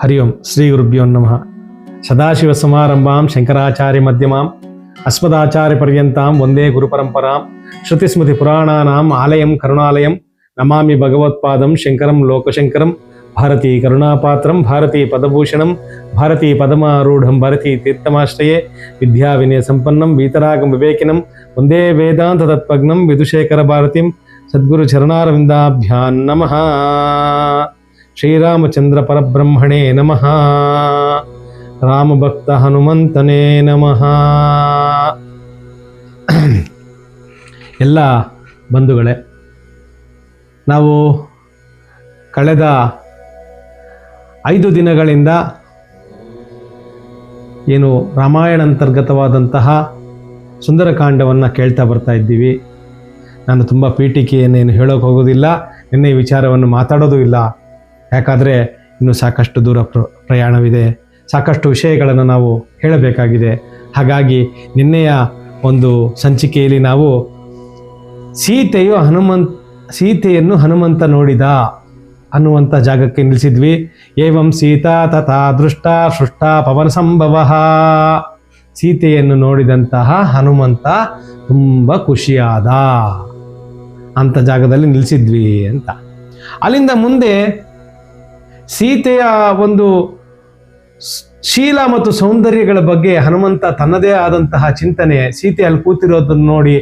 ಹರಿ ಓಂ ಶ್ರೀ ಗುರುಭ್ಯೋ ನಮಃ. ಸದಾಶಿವಸಮಾರಂಭಾಂ ಶಂಕರಾಚಾರ್ಯಮಧ್ಯಮಾಂ ಅಸ್ಮದಾಚಾರ್ಯಪರ್ಯಂತಾಂ ವಂದೇ ಗುರುಪರಂಪರಾಂ. ಶ್ರುತಿಸ್ಮೃತಿಪುರಾಣಾನಾಂ ಆಲಯಂ ಕರುಣಾಲಯಂ ನಮಾಮಿ ಭಗವತ್ಪಾದಂ ಶಂಕರಂ ಲೋಕಶಂಕರಂ. ಭಾರತೀ ಕರುಣಾಪಾತ್ರಂ ಭಾರತೀ ಪದಭೂಷಣಂ ಭಾರತೀ ಪದಮಾರೂಢಂ ಭಾರತೀ ತೀರ್ಥಮಾಶ್ರಯೇ ವಿದ್ಯಾವಿನಯ ಸಂಪನ್ನಂ ವೀತರಾಗಂ ವಿವೇಕಿನಂ ವಂದೇ ವೇದಾಂತ ತತ್ವಜ್ಞಂ ವಿದುಶೇಖರ ಭಾರತೀಂ ಸದ್ಗುರು ಚರಣಾರವಿಂದಾಭ್ಯಾಂ ನಮಃ. ಶ್ರೀರಾಮಚಂದ್ರ ಪರಬ್ರಹ್ಮಣೇ ನಮಃ. ರಾಮಭಕ್ತ ಹನುಮಂತನೇ ನಮಃ. ಎಲ್ಲ ಬಂಧುಗಳೇ, ನಾವು ಕಳೆದ 5 ದಿನಗಳಿಂದ ಏನು ರಾಮಾಯಣ ಅಂತರ್ಗತವಾದಂತಹ ಸುಂದರಕಾಂಡವನ್ನು ಕೇಳ್ತಾ ಬರ್ತಾ ಇದ್ದೀವಿ. ನಾನು ತುಂಬ ಪೀಠಿಕೆಯನ್ನೇನು ಹೇಳೋಕೆ ಹೋಗೋದಿಲ್ಲ, ನಿನ್ನೆ ವಿಚಾರವನ್ನು ಮಾತಾಡೋದು ಇಲ್ಲ. ಯಾಕಾದರೆ ಇನ್ನೂ ಸಾಕಷ್ಟು ದೂರ ಪ್ರಯಾಣವಿದೆ, ಸಾಕಷ್ಟು ವಿಷಯಗಳನ್ನು ನಾವು ಹೇಳಬೇಕಾಗಿದೆ. ಹಾಗಾಗಿ ನಿನ್ನೆಯ ಒಂದು ಸಂಚಿಕೆಯಲ್ಲಿ ನಾವು ಸೀತೆಯನ್ನು ಹನುಮಂತ ನೋಡಿದ ಅನ್ನುವಂಥ ಜಾಗಕ್ಕೆ ನಿಲ್ಲಿಸಿದ್ವಿ. ಏವಂ ಸೀತಾ ತಥಾ ದೃಷ್ಟ ಸೃಷ್ಟ ಪವನ ಸಂಭವ. ಸೀತೆಯನ್ನು ನೋಡಿದಂತಹ ಹನುಮಂತ ತುಂಬ ಖುಷಿಯಾದ ಅಂಥ ಜಾಗದಲ್ಲಿ ನಿಲ್ಲಿಸಿದ್ವಿ ಅಂತ. ಅಲ್ಲಿಂದ ಮುಂದೆ ಸೀತೆಯ ಒಂದು ಶೀಲ ಮತ್ತು ಸೌಂದರ್ಯಗಳ ಬಗ್ಗೆ ಹನುಮಂತ ತನ್ನದೇ ಆದಂತಹ ಚಿಂತನೆ, ಸೀತೆ ಅಲ್ಲಿ ಕೂತಿರೋದನ್ನು ನೋಡಿ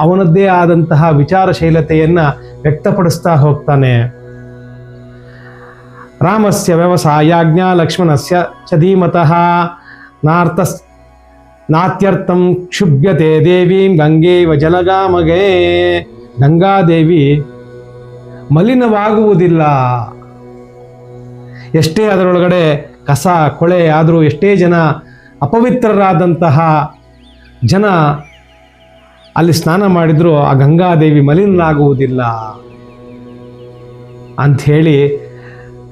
ಅವನದ್ದೇ ಆದಂತಹ ವಿಚಾರಶೀಲತೆಯನ್ನು ವ್ಯಕ್ತಪಡಿಸ್ತಾ ಹೋಗ್ತಾನೆ. ರಾಮಸ್ಯ ವ್ಯವಸಾಯಾಜ್ಞಾ ಲಕ್ಷ್ಮಣಸ್ಯ ಚ ಧೀಮತಃ ನಾತ್ಯರ್ಥಂ ಕ್ಷುಭ್ಯತೆ ದೇವೀಂ ಗಂಗೇವ ಜಲಗಾಮಗೆ. ಗಂಗಾದೇವಿ ಮಲಿನವಾಗುವುದಿಲ್ಲ. ಎಷ್ಟೇ ಅದರೊಳಗಡೆ ಕಸ ಕೊಳೆ ಆದರೂ, ಎಷ್ಟೇ ಜನ ಅಪವಿತ್ರರಾದಂತಹ ಜನ ಅಲ್ಲಿ ಸ್ನಾನ ಮಾಡಿದರೂ ಆ ಗಂಗಾದೇವಿ ಮಲಿನವಾಗುವುದಿಲ್ಲ ಅಂಥೇಳಿ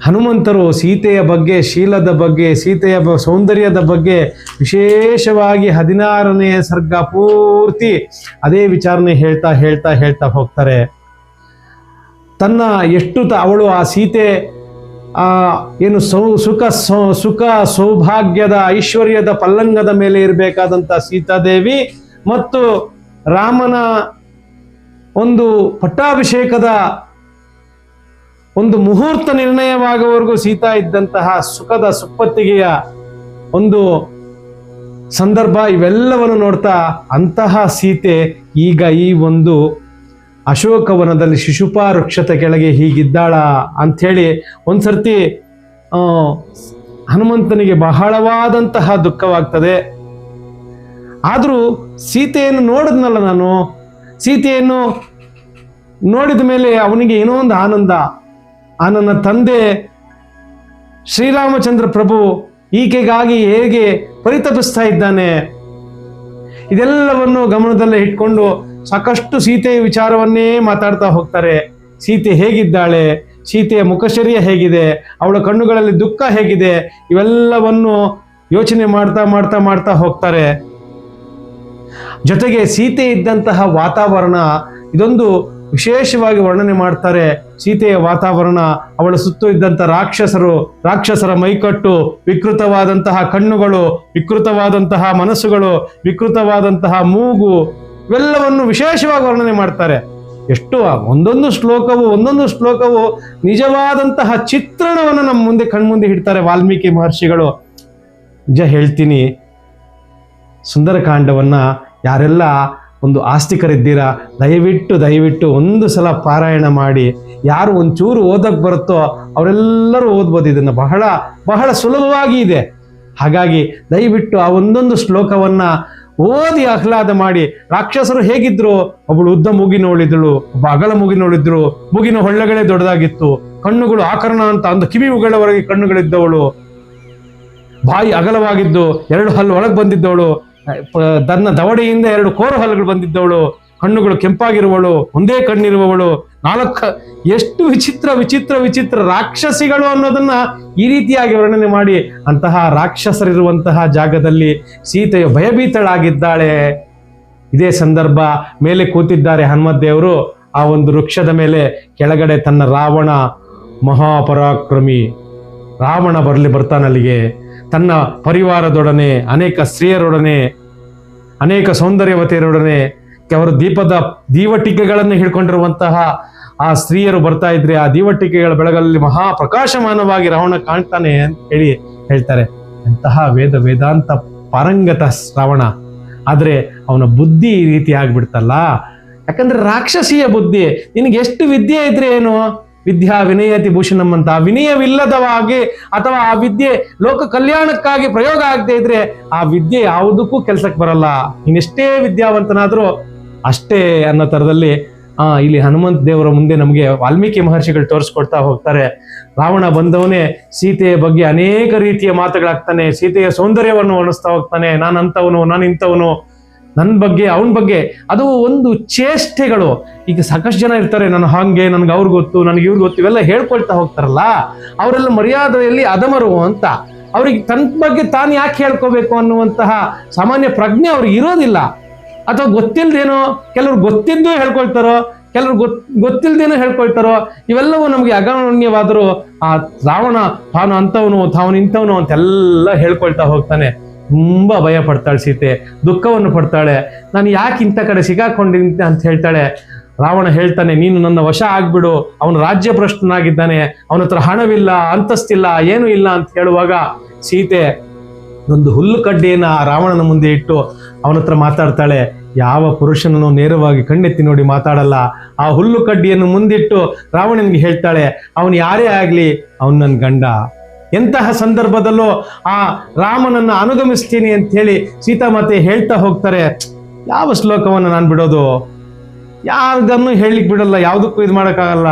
ಹನುಮಂತರು ಸೀತೆಯ ಬಗ್ಗೆ, ಶೀಲದ ಬಗ್ಗೆ, ಸೀತೆಯ ಸೌಂದರ್ಯದ ಬಗ್ಗೆ ವಿಶೇಷವಾಗಿ 16ನೇ ಸರ್ಗ ಪೂರ್ತಿ ಅದೇ ವಿಚಾರಣೆ ಹೇಳ್ತಾ ಹೇಳ್ತಾ ಹೇಳ್ತಾ ಹೋಗ್ತಾರೆ. ತನ್ನ ಎಷ್ಟು ಅವಳು ಆ ಸೀತೆ ಏನು ಸುಖ ಸೌಭಾಗ್ಯದ ಐಶ್ವರ್ಯದ ಪಲ್ಲಂಗದ ಮೇಲೆ ಇರಬೇಕಾದಂಥ ಸೀತಾದೇವಿ ಮತ್ತು ರಾಮನ ಒಂದು ಪಟ್ಟಾಭಿಷೇಕದ ಒಂದು ಮುಹೂರ್ತ ನಿರ್ಣಯವಾಗುವವರೆಗೂ ಸೀತಾ ಇದ್ದಂತಹ ಸುಖದ ಸುಪ್ಪತ್ತಿಗೆಯ ಒಂದು ಸಂದರ್ಭ, ಇವೆಲ್ಲವನ್ನು ನೋಡ್ತಾ ಅಂತಹ ಸೀತೆ ಈಗ ಈ ಒಂದು ಅಶೋಕವನದಲ್ಲಿ ಶಿಶುಪಾ ವೃಕ್ಷದ ಕೆಳಗೆ ಹೀಗಿದ್ದಾಳ ಅಂಥೇಳಿ ಒಂದ್ಸರ್ತಿ ಹನುಮಂತನಿಗೆ ಬಹಳವಾದಂತಹ ದುಃಖವಾಗ್ತದೆ. ಆದರೂ ಸೀತೆಯನ್ನು ನೋಡಿದ್ನಲ್ಲ ನಾನು, ಸೀತೆಯನ್ನು ನೋಡಿದ ಮೇಲೆ ಅವನಿಗೆ ಏನೋ ಒಂದು ಆನಂದ. ನನ್ನ ತಂದೆ ಶ್ರೀರಾಮಚಂದ್ರ ಪ್ರಭು ಈಕೆಗಾಗಿ ಹೇಗೆ ಪರಿತಪಿಸ್ತಾ ಇದ್ದಾನೆ, ಇದೆಲ್ಲವನ್ನು ಗಮನದಲ್ಲೇ ಇಟ್ಕೊಂಡು ಸಾಕಷ್ಟು ಸೀತೆಯ ವಿಚಾರವನ್ನೇ ಮಾತಾಡ್ತಾ ಹೋಗ್ತಾರೆ. ಸೀತೆ ಹೇಗಿದ್ದಾಳೆ, ಸೀತೆಯ ಮುಖಚರ್ಯ ಹೇಗಿದೆ, ಅವಳ ಕಣ್ಣುಗಳಲ್ಲಿ ದುಃಖ ಹೇಗಿದೆ, ಇವೆಲ್ಲವನ್ನು ಯೋಚನೆ ಮಾಡ್ತಾ ಮಾಡ್ತಾ ಮಾಡ್ತಾ ಹೋಗ್ತಾರೆ. ಜೊತೆಗೆ ಸೀತೆ ಇದ್ದಂತಹ ವಾತಾವರಣ ಇದೊಂದು ವಿಶೇಷವಾಗಿ ವರ್ಣನೆ ಮಾಡ್ತಾರೆ. ಸೀತೆಯ ವಾತಾವರಣ, ಅವಳ ಸುತ್ತು ಇದ್ದಂಥ ರಾಕ್ಷಸರ ಮೈಕಟ್ಟು, ವಿಕೃತವಾದಂತಹ ಕಣ್ಣುಗಳು, ವಿಕೃತವಾದಂತಹ ಮನಸ್ಸುಗಳು, ವಿಕೃತವಾದಂತಹ ಮೂಗು, ಇವೆಲ್ಲವನ್ನು ವಿಶೇಷವಾಗಿ ವರ್ಣನೆ ಮಾಡ್ತಾರೆ. ಎಷ್ಟು ಒಂದೊಂದು ಶ್ಲೋಕವು ನಿಜವಾದಂತಹ ಚಿತ್ರಣವನ್ನು ನಮ್ಮ ಮುಂದೆ ಕಣ್ಮುಂದೆ ಇಡ್ತಾರೆ ವಾಲ್ಮೀಕಿ ಮಹರ್ಷಿಗಳು. ನಿಜ ಹೇಳ್ತೀನಿ, ಸುಂದರಕಾಂಡವನ್ನು ಯಾರೆಲ್ಲ ಒಂದು ಆಸ್ತಿಕರಿದ್ದೀರಾ ದಯವಿಟ್ಟು ಒಂದು ಸಲ ಪಾರಾಯಣ ಮಾಡಿ. ಯಾರು ಒಂಚೂರು ಓದಕ್ಕೆ ಬರುತ್ತೋ ಅವರೆಲ್ಲರೂ ಓದ್ಬೋದು. ಇದನ್ನು ಬಹಳ ಬಹಳ ಸುಲಭವಾಗಿ ಇದೆ. ಹಾಗಾಗಿ ದಯವಿಟ್ಟು ಆ ಒಂದೊಂದು ಶ್ಲೋಕವನ್ನು ಓದಿ ಆಹ್ಲಾದ ಮಾಡಿ. ರಾಕ್ಷಸರು ಹೇಗಿದ್ರು, ಒಬ್ಬಳು ಉದ್ದ ಮೂಗಿನವಳಿದ್ದಳು, ಒಬ್ಬ ಅಗಲ ಮೂಗಿನವಳಿದ್ರು, ಮೂಗಿನ ಹೊಳ್ಳೆಗಳೇ ದೊಡ್ಡದಾಗಿತ್ತು, ಕಣ್ಣುಗಳು ಆಕರ್ಣ ಅಂತ ಒಂದು ಕಿವಿ ಉಗಳವರೆಗೆ ಕಣ್ಣುಗಳಿದ್ದವಳು, ಬಾಯಿ ಅಗಲವಾಗಿದ್ದು 2 ಹಲ್ಲು ಒಳಗೆ ಬಂದಿದ್ದವಳು, ತನ್ನ ದವಡೆಯಿಂದ 2 ಕೋರು ಹಲ್ಲುಗಳು ಬಂದಿದ್ದವಳು, ಕಣ್ಣುಗಳು ಕೆಂಪಾಗಿರುವವಳು, ಒಂದೇ ಕಣ್ಣಿರುವವಳು, 4 ಎಷ್ಟು ವಿಚಿತ್ರ ವಿಚಿತ್ರ ವಿಚಿತ್ರ ರಾಕ್ಷಸಿಗಳು ಅನ್ನೋದನ್ನ ಈ ರೀತಿಯಾಗಿ ವರ್ಣನೆ ಮಾಡಿ ಅಂತಹ ರಾಕ್ಷಸರಿರುವಂತಹ ಜಾಗದಲ್ಲಿ ಸೀತೆಯು ಭಯಭೀತಳಾಗಿದ್ದಾಳೆ. ಇದೇ ಸಂದರ್ಭ ಮೇಲೆ ಕೂತಿದ್ದಾರೆ ಹನುಮದ್ದೇವರು ಆ ಒಂದು ವೃಕ್ಷದ ಮೇಲೆ. ಕೆಳಗಡೆ ತನ್ನ ರಾವಣ ಮಹಾಪರಾಕ್ರಮಿ ರಾವಣ ಬರ್ತಾನಲ್ಲಿಗೆ ತನ್ನ ಪರಿವಾರದೊಡನೆ, ಅನೇಕ ಸ್ತ್ರೀಯರೊಡನೆ, ಅನೇಕ ಸೌಂದರ್ಯವತಿಯರೊಡನೆ, ಅವರು ದೀವಟಿಕೆಗಳನ್ನು ಹಿಡ್ಕೊಂಡಿರುವಂತಹ ಆ ಸ್ತ್ರೀಯರು ಬರ್ತಾ ಇದ್ರೆ ಆ ದೀವಟಿಕೆಗಳ ಬೆಳಗಲ್ಲಿ ಮಹಾಪ್ರಕಾಶಮಾನವಾಗಿ ರಾವಣ ಕಾಣ್ತಾನೆ ಅಂತ ಹೇಳ್ತಾರೆ. ಅಂತಹ ವೇದಾಂತ ಪಾರಂಗತ ರಾವಣ. ಆದ್ರೆ ಅವನ ಬುದ್ಧಿ ಈ ರೀತಿ ಆಗ್ಬಿಡ್ತಲ್ಲ. ಯಾಕಂದ್ರೆ ರಾಕ್ಷಸಿಯ ಬುದ್ಧಿ. ನಿನಗೆ ಎಷ್ಟು ವಿದ್ಯೆ ಇದ್ರೆ ಏನು, ವಿದ್ಯಾ ವಿನಯತಿ ಭೂಷಣಂ ಅಂತ, ವಿನಯವಿಲ್ಲದವಾಗಿ ಅಥವಾ ಆ ವಿದ್ಯೆ ಲೋಕ ಕಲ್ಯಾಣಕ್ಕಾಗಿ ಪ್ರಯೋಗ ಆಗದೆ ಇದ್ರೆ ಆ ವಿದ್ಯೆ ಯಾವುದಕ್ಕೂ ಕೆಲ್ಸಕ್ಕೆ ಬರಲ್ಲ. ಇನ್ನೆಷ್ಟೇ ವಿದ್ಯಾವಂತನಾದ್ರೂ ಅಷ್ಟೇ ಅನ್ನೋ ತರದಲ್ಲಿ ಇಲ್ಲಿ ಹನುಮಂತ ದೇವರ ಮುಂದೆ ನಮಗೆ ವಾಲ್ಮೀಕಿ ಮಹರ್ಷಿಗಳು ತೋರಿಸ್ಕೊಡ್ತಾ ಹೋಗ್ತಾರೆ. ರಾವಣ ಬಂದವನೇ ಸೀತೆಯ ಬಗ್ಗೆ ಅನೇಕ ರೀತಿಯ ಮಾತುಗಳಾಗ್ತಾನೆ, ಸೀತೆಯ ಸೌಂದರ್ಯವನ್ನು ವರ್ಣಿಸ್ತಾ ಹೋಗ್ತಾನೆ. ನಾನು ಅಂಥವನು, ನಾನು ಇಂಥವನು, ನನ್ನ ಬಗ್ಗೆ, ಅವನ ಬಗ್ಗೆ. ಅದು ಒಂದು ಚೇಷ್ಟೆಗಳು. ಈಗ ಸಾಕಷ್ಟು ಜನ ಇರ್ತಾರೆ, ನಾನು ಹಾಗೆ, ನನ್ಗೆ ಅವ್ರಿಗೆ ಗೊತ್ತು, ನನಗೆ ಇವ್ರಿಗೆ ಗೊತ್ತು, ಇವೆಲ್ಲ ಹೇಳ್ಕೊಳ್ತಾ ಹೋಗ್ತಾರಲ್ಲ, ಅವರೆಲ್ಲ ಮರ್ಯಾದೆಯಲ್ಲಿ ಅಧಮರು ಅಂತ. ಅವ್ರಿಗೆ ತನ್ನ ಬಗ್ಗೆ ತಾನು ಯಾಕೆ ಹೇಳ್ಕೋಬೇಕು ಅನ್ನುವಂತಹ ಸಾಮಾನ್ಯ ಪ್ರಜ್ಞೆ ಅವ್ರಿಗೆ ಇರೋದಿಲ್ಲ. ಅಥವಾ ಗೊತ್ತಿಲ್ದೇನೋ, ಕೆಲವ್ರು ಗೊತ್ತಿದ್ದು ಹೇಳ್ಕೊಳ್ತಾರೋ, ಕೆಲವ್ರು ಗೊತ್ತಿಲ್ದೇನೋ ಹೇಳ್ಕೊಳ್ತಾರೋ. ಇವೆಲ್ಲವೂ ನಮಗೆ ಅಗಮ್ಯವಾದರೂ ಆ ರಾವಣ ತಾನು ಅಂಥವನು, ತಾನು ಇಂಥವನು ಅಂತೆಲ್ಲ ಹೇಳ್ಕೊಳ್ತಾ ಹೋಗ್ತಾನೆ. ತುಂಬಾ ಭಯ ಪಡ್ತಾಳೆ ಸೀತೆ, ದುಃಖವನ್ನು ಪಡ್ತಾಳೆ. ನಾನು ಯಾಕೆ ಇಂಥ ಕಡೆ ಸಿಗಾಕೊಂಡಿದ್ದೆ ಅಂತ ಹೇಳ್ತಾಳೆ. ರಾವಣ ಹೇಳ್ತಾನೆ, ನೀನು ನನ್ನ ವಶ ಆಗ್ಬಿಡು, ಅವನು ರಾಜ್ಯ ಭ್ರಷ್ಟನಾಗಿದ್ದಾನೆ, ಅವನ ಹತ್ರ ಹಣವಿಲ್ಲ, ಅಂತಸ್ತಿಲ್ಲ, ಏನೂ ಇಲ್ಲ ಅಂತ ಹೇಳುವಾಗ ಸೀತೆ ಒಂದು ಹುಲ್ಲು ಕಡ್ಡಿಯನ್ನ ರಾವಣನ ಮುಂದೆ ಇಟ್ಟು ಅವನ ಹತ್ರ ಮಾತಾಡ್ತಾಳೆ. ಯಾವ ಪುರುಷನನ್ನು ನೇರವಾಗಿ ಕಣ್ಣೆತ್ತಿ ನೋಡಿ ಮಾತಾಡಲ್ಲ. ಆ ಹುಲ್ಲು ಕಡ್ಡಿಯನ್ನು ಮುಂದಿಟ್ಟು ರಾವಣನಿಗೆ ಹೇಳ್ತಾಳೆ, ಅವನು ಯಾರೇ ಆಗ್ಲಿ ಅವನು ನನ್ನ ಗಂಡ. ಎಂತಹ ಸಂದರ್ಭದಲ್ಲೂ ಆ ರಾಮನನ್ನ ಅನುಗಮಿಸ್ತೀನಿ ಅಂತ ಹೇಳಿ ಸೀತಾಮಾತೆ ಹೇಳ್ತಾ ಹೋಗ್ತಾರೆ. ಯಾವ ಶ್ಲೋಕವನ್ನು ನಾನು ಬಿಡೋದು, ಯಾವ್ದನ್ನು ಹೇಳಿಕ್ ಬಿಡಲ್ಲ, ಯಾವುದಕ್ಕೂ ಇದು ಮಾಡೋಕ್ಕಾಗಲ್ಲ.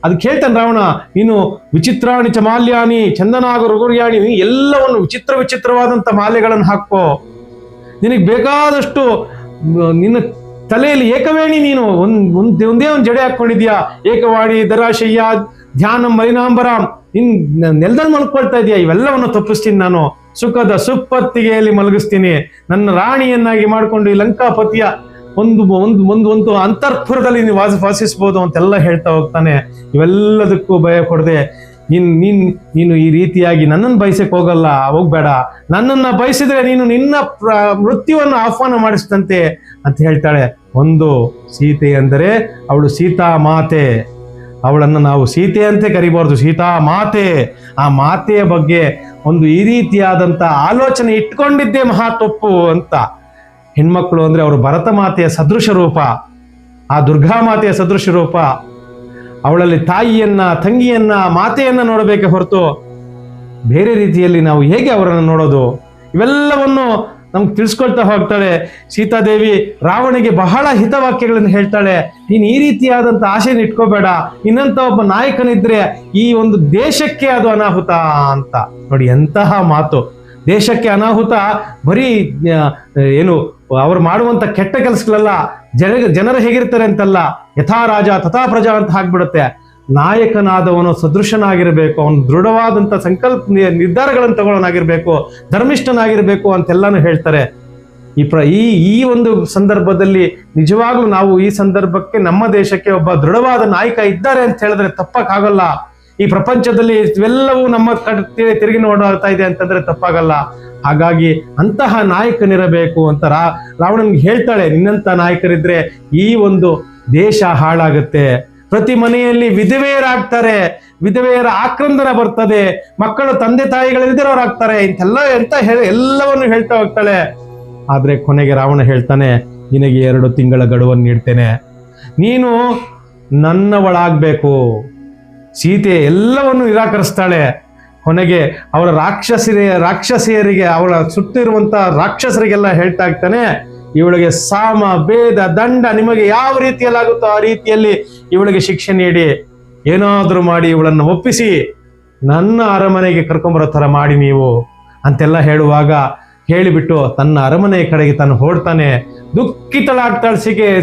ಅದಕ್ಕೆ ಹೇಳ್ತಾನೆ ರಾವಣ, ನೀನು ವಿಚಿತ್ರಾಣಿ ಚ ಮಾಲ್ಯಾನಿ ಚಂದನಾಗ ರುಗುರ್ಯಾಣಿ, ಎಲ್ಲವನ್ನು ವಿಚಿತ್ರವಾದಂಥ ಮಾಲೆಗಳನ್ನು ಹಾಕೋ, ನಿನಗೆ ಬೇಕಾದಷ್ಟು, ನಿನ್ನ ತಲೆಯಲ್ಲಿ ಏಕವೇಣಿ, ನೀನು ಒಂದೇ ಒಂದು ಜಡೆ ಹಾಕೊಂಡಿದ್ಯಾ, ಏಕವಾಣಿ ದರಾಶಯ್ಯ ಧ್ಯಾನ ಮಲಿನಾಂಬರಾಂ, ನಿನ್ ನೆಲದಲ್ಲಿ ಮಲ್ಕೊಳ್ತಾ ಇದೆಯಾ, ಇವೆಲ್ಲವನ್ನು ತಪ್ಪಿಸ್ತೀನಿ ನಾನು, ಸುಖದ ಸುಪ್ಪತ್ತಿಗೆಯಲ್ಲಿ ಮಲಗಿಸ್ತೀನಿ, ನನ್ನ ರಾಣಿಯನ್ನಾಗಿ ಮಾಡಿಕೊಂಡು ಈ ಲಂಕಾಪತಿಯ ಒಂದು ಅಂತರ್ಪುರದಲ್ಲಿ ನೀವು ವಾಸಿಸ್ಬೋದು ಅಂತೆಲ್ಲ ಹೇಳ್ತಾ ಹೋಗ್ತಾನೆ. ಇವೆಲ್ಲದಕ್ಕೂ ಭಯ ಕೊಡದೆ, ನೀನು ಈ ರೀತಿಯಾಗಿ ನನ್ನನ್ನು ಬಯಸಕ್ಕೆ ಹೋಗಬೇಡ, ನನ್ನನ್ನು ಬಯಸಿದ್ರೆ ನೀನು ನಿನ್ನ ಮೃತ್ಯುವನ್ನು ಆಹ್ವಾನ ಮಾಡಿಸಿದಂತೆ ಅಂತ ಹೇಳ್ತಾಳೆ. ಒಂದು ಸೀತೆ ಅಂದರೆ ಅವಳು ಸೀತಾ ಮಾತೆ, ಅವಳನ್ನು ನಾವು ಸೀತೆ ಅಂತೆ ಕರಿಬಾರ್ದು, ಸೀತಾ ಮಾತೆ. ಆ ಮಾತೆಯ ಬಗ್ಗೆ ಒಂದು ಈ ರೀತಿಯಾದಂಥ ಆಲೋಚನೆ ಇಟ್ಕೊಂಡಿದ್ದೇ ಮಹಾ ತಪ್ಪು ಅಂತ. ಹೆಣ್ಮಕ್ಳು ಅಂದ್ರೆ ಅವರು ಭರತ ಮಾತೆಯ ಸದೃಶ ರೂಪ, ಆ ದುರ್ಗಾ ಮಾತೆಯ ಸದೃಶ ರೂಪ. ಅವಳಲ್ಲಿ ತಾಯಿಯನ್ನ, ತಂಗಿಯನ್ನ, ಮಾತೆಯನ್ನ ನೋಡಬೇಕೆ ಹೊರತು ಬೇರೆ ರೀತಿಯಲ್ಲಿ ನಾವು ಹೇಗೆ ಅವರನ್ನು ನೋಡೋದು? ಇವೆಲ್ಲವನ್ನು ನಮ್ಗೆ ತಿಳಿಸ್ಕೊಳ್ತಾ ಹೋಗ್ತಾಳೆ ಸೀತಾದೇವಿ. ರಾವಣಿಗೆ ಬಹಳ ಹಿತವಾಕ್ಯಗಳನ್ನು ಹೇಳ್ತಾಳೆ. ನೀನು ಈ ರೀತಿಯಾದಂಥ ಆಸೆಯನ್ನು ಇಟ್ಕೋಬೇಡ, ಇನ್ನಂಥ ಒಬ್ಬ ನಾಯಕನಿದ್ರೆ ಈ ಒಂದು ದೇಶಕ್ಕೆ ಅದು ಅನಾಹುತ ಅಂತ. ನೋಡಿ ಎಂತಹ ಮಾತು. ದೇಶಕ್ಕೆ ಅನಾಹುತ ಬರೀ ಏನು ಅವ್ರು ಮಾಡುವಂಥ ಕೆಟ್ಟ ಕೆಲಸಗಳೆಲ್ಲ ಜನರು ಹೇಗಿರ್ತಾರೆ ಅಂತಲ್ಲ, ಯಥಾ ರಾಜ ತಥಾ ಪ್ರಜಾ ಅಂತ ಆಗ್ಬಿಡುತ್ತೆ. ನಾಯಕನಾದವನು ಸದೃಶನಾಗಿರಬೇಕು, ಅವನು ದೃಢವಾದಂಥ ಸಂಕಲ್ಪ ನಿರ್ಧಾರಗಳನ್ನು ತಗೊಳ್ಳೋನಾಗಿರ್ಬೇಕು, ಧರ್ಮಿಷ್ಠನಾಗಿರ್ಬೇಕು ಅಂತೆಲ್ಲಾನು ಹೇಳ್ತಾರೆ. ಈ ಒಂದು ಸಂದರ್ಭದಲ್ಲಿ ನಿಜವಾಗ್ಲೂ ನಾವು ಈ ಸಂದರ್ಭಕ್ಕೆ ನಮ್ಮ ದೇಶಕ್ಕೆ ಒಬ್ಬ ದೃಢವಾದ ನಾಯಕ ಇದ್ದಾರೆ ಅಂತ ಹೇಳಿದ್ರೆ ತಪ್ಪಕ್ಕಾಗಲ್ಲ. ಈ ಪ್ರಪಂಚದಲ್ಲಿ ಇವೆಲ್ಲವೂ ನಮ್ಮ ತಿರುಗಿ ನೋಡ್ತಾ ಇದೆ ಅಂತಂದ್ರೆ ತಪ್ಪಾಗಲ್ಲ. ಹಾಗಾಗಿ ಅಂತಹ ನಾಯಕನಿರಬೇಕು ಅಂತ ರಾವಣನ್ಗೆ ಹೇಳ್ತಾಳೆ. ನಿನ್ನಂತ ನಾಯಕರಿದ್ರೆ ಈ ಒಂದು ದೇಶ ಹಾಳಾಗುತ್ತೆ, ಪ್ರತಿ ಮನೆಯಲ್ಲಿ ವಿಧವೆಯರಾಗ್ತಾರೆ, ವಿಧವೆಯರ ಆಕ್ರಂದನ ಬರ್ತದೆ, ಮಕ್ಕಳು ತಂದೆ ತಾಯಿಗಳಿಲ್ದಿರೋರಾಗ್ತಾರೆ, ಎಲ್ಲವನ್ನು ಹೇಳ್ತಾ ಹೋಗ್ತಾಳೆ. ಆದ್ರೆ ಕೊನೆಗೆ ರಾವಣ ಹೇಳ್ತಾನೆ, ನಿನಗೆ 2 ತಿಂಗಳ ಗಡುವನ್ನು ನೀಡ್ತೇನೆ, ನೀನು ನನ್ನವಳಾಗ್ಬೇಕು. ಸೀತೆ ಎಲ್ಲವನ್ನು ನಿರಾಕರಿಸ್ತಾಳೆ. ಕೊನೆಗೆ ಅವಳ ರಾಕ್ಷಸಿಯರಿಗೆ, ಅವಳ ಸುತ್ತಿರುವಂತ ರಾಕ್ಷಸರಿಗೆಲ್ಲ ಹೇಳ್ತಾ ಇರ್ತಾನೆ, ಇವಳಿಗೆ ಸಾಮ ಭೇದ ದಂಡ ನಿಮಗೆ ಯಾವ ರೀತಿಯಲ್ಲಾಗುತ್ತೋ ಆ ರೀತಿಯಲ್ಲಿ ಇವಳಿಗೆ ಶಿಕ್ಷೆ ನೀಡಿ, ಏನಾದರೂ ಮಾಡಿ ಇವಳನ್ನು ಒಪ್ಪಿಸಿ ನನ್ನ ಅರಮನೆಗೆ ಕರ್ಕೊಂಬರೋ ಥರ ಮಾಡಿ ನೀವು ಅಂತೆಲ್ಲ ಹೇಳುವಾಗ ಹೇಳಿಬಿಟ್ಟು ತನ್ನ ಅರಮನೆಯ ಕಡೆಗೆ ತಾನು ಹೊರಡ್ತಾನೆ. ದುಃಖಿತಳಾಗ್ತಾಳೆ